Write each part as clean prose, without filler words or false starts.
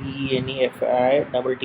BENEFITTED۔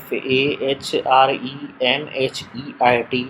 FAHRENHEIT،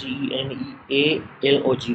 GENEALOGY۔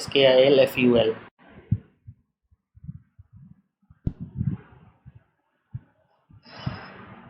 SKILFUL۔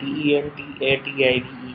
TENTATIVE،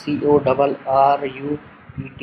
CORRUPT،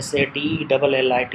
SATLLIT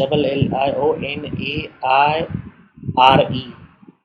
MILLIONAIRE.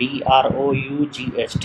DROUGHT.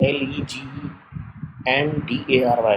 LEGENDARY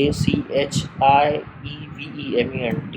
ACHIEVEMENT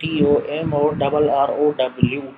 TOMORROW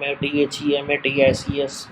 MATHEMATICS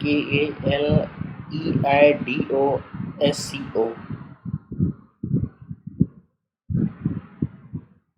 KALEIDOSCO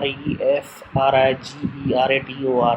REFRIGERATOR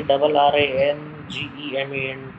ARRANGEMENT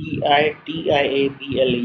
TITIABLE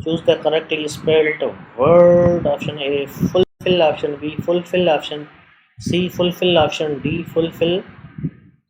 Choose the correctly spelled word. Option A fulfill, option B fulfill, option C fulfill, option D fulfill.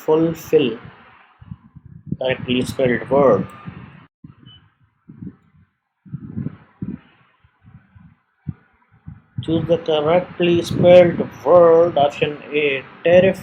fulfill, correctly spelled word. Choose the correctly spelled word. Option A tariff,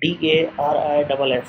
DARIFF